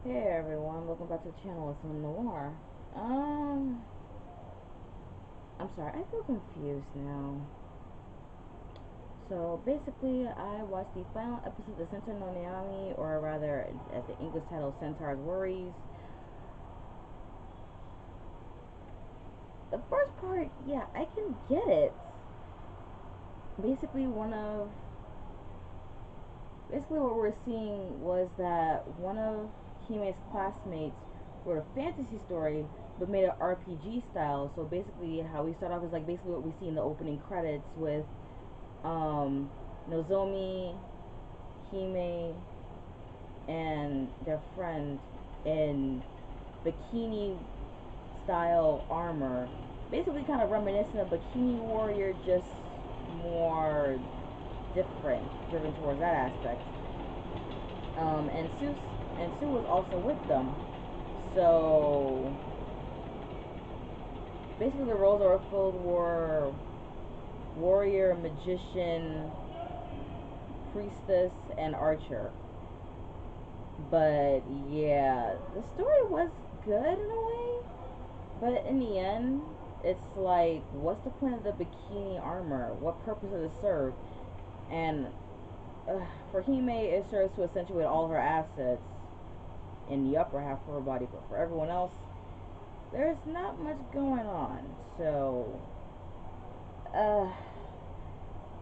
Hey everyone, welcome back to the channel. It's Noir. Um, I'm sorry, I feel confused now. So basically, I watched the final episode of Centaur no Nayami, or rather, as the English title, Centaur's Worries. The first part, yeah, I can get it. Basically, basically what we're seeing was that one of Hime's classmates wrote a fantasy story but made it RPG style. So basically how we start off is like basically what we see in the opening credits with um, Nozomi, Hime, and their friend in bikini style armor. Basically kind of reminiscent of Bikini Warrior, just more different, driven towards that aspect. And Sue was also with them. So basically, the roles that were filled were warrior, magician, priestess, and archer. But yeah, the story was good in a way. But in the end, it's like, what's the point of the bikini armor? What purpose does it serve? And for Hime, it serves to accentuate all her assets in the upper half of her body. But for everyone else, there's not much going on. So, uh,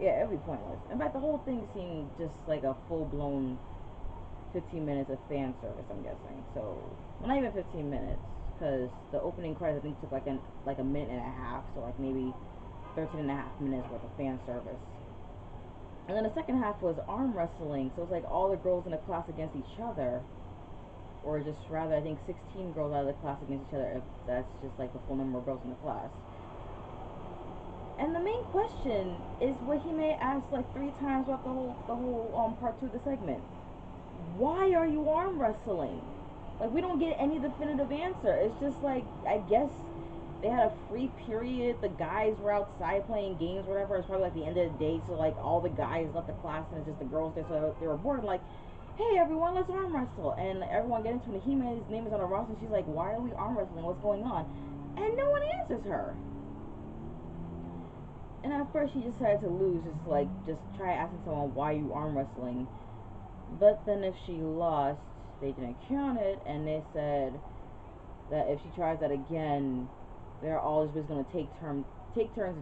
yeah, it'd be pointless. In fact, the whole thing seemed just like a full blown 15 minutes of fan service, I'm guessing. So, well, not even 15 minutes, because the opening credits I think took like a minute and a half, so like maybe 13 and a half minutes worth of fan service. And then the second half was arm wrestling, so it's like all the girls in the class against each other, or just rather, I think 16 girls out of the class against each other, if that's just like the full number of girls in the class. And the main question is what he may ask like 3 times throughout the whole part 2 of the segment. Why are you arm wrestling? Like, we don't get any definitive answer. It's just like, I guess they had a free period. The guys were outside playing games or whatever. It's probably like the end of the day, so like all the guys left the class and it's just the girls there. So they were bored. Like, hey everyone, let's arm wrestle. And everyone get into it. His name is on the roster. She's like, why are we arm wrestling? What's going on? And no one answers her. And at first she decided to lose, just try asking someone why you arm wrestling. But then if she lost, they didn't count it, and they said that if she tries that again, they're all just going to take turns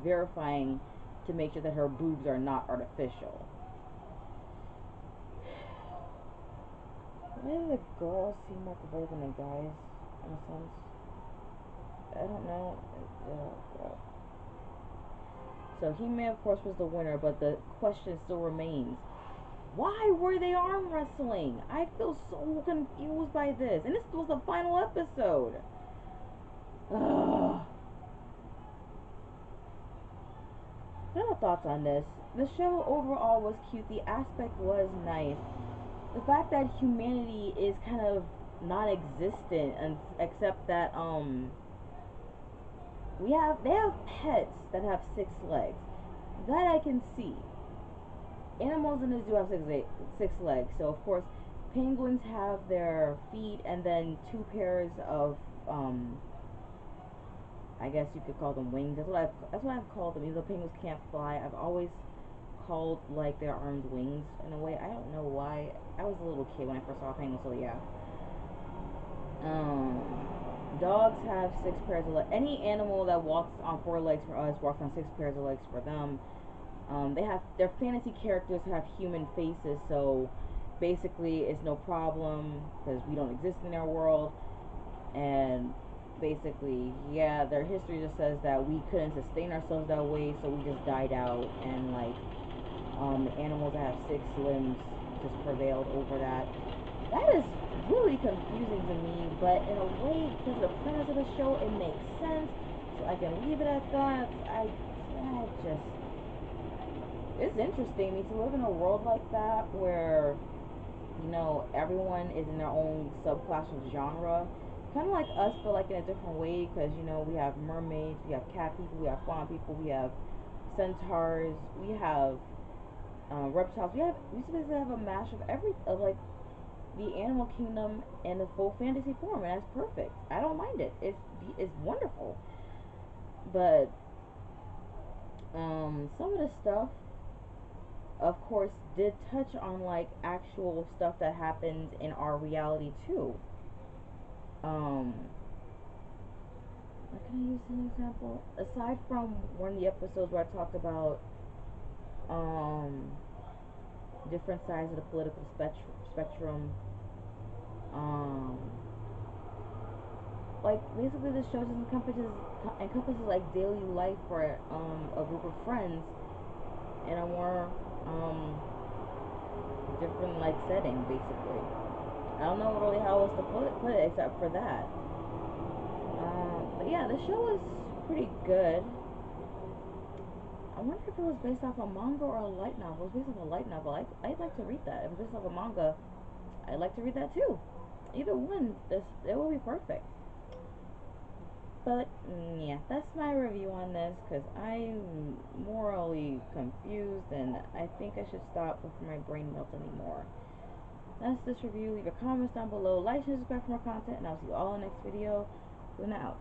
verifying to make sure that her boobs are not artificial. Why do the girls seem more better than the guys, in a sense? I don't know. So He-Man, of course, was the winner, but the question still remains: why were they arm wrestling? I feel so confused by this, and this was the final episode. Ugh. Final thoughts on this. The show overall was cute. The aspect was nice. The fact that humanity is kind of non-existent, and except that they have pets that have 6 legs. That I can see. Animals in this do have 6 legs. So of course, penguins have their feet and then 2 pairs of I guess you could call them wings. That's what I've called them. Even though penguins can't fly, I've always called like their arms wings in a way. I don't know why. I was a little kid when I first saw a penguin, so yeah. Um, Dogs have 6 pairs of legs. Any animal that walks on 4 legs for us walks on 6 pairs of legs for them. They have their fantasy characters have human faces, so basically it's no problem because we don't exist in their world. And basically, yeah, their history just says that we couldn't sustain ourselves that way, so we just died out, and like the animals that have 6 limbs just prevailed over that. That is really confusing to me, but in a way, because of the premise of the show, it makes sense. So I can leave it at that. I just, it's interesting to live in a world like that where everyone is in their own subclass of genre. Kind of like us, but like in a different way, because we have mermaids, we have cat people, we have fawn people, we have centaurs, we have reptiles. We basically have a mash of every like the animal kingdom in the full fantasy form, and that's perfect. I don't mind it. It's wonderful. But some of the stuff, of course, did touch on like actual stuff that happens in our reality too. Um, can I use an example? Aside from one of the episodes where I talked about um different sides of the political spectrum, um, like basically the show just encompasses like daily life for a group of friends in a more different like setting basically. I don't know really how else to put it except for that. But yeah, the show is pretty good. I wonder if it was based off a manga or a light novel. It was based off a light novel. I'd like to read that. If it's based off a manga, I'd like to read that too. Either one, it will be perfect. But yeah, that's my review on this because I'm morally confused and I think I should stop before my brain melts anymore. That's this review. Leave your comments down below. Like and subscribe for more content, and I'll see you all in the next video. Luna out.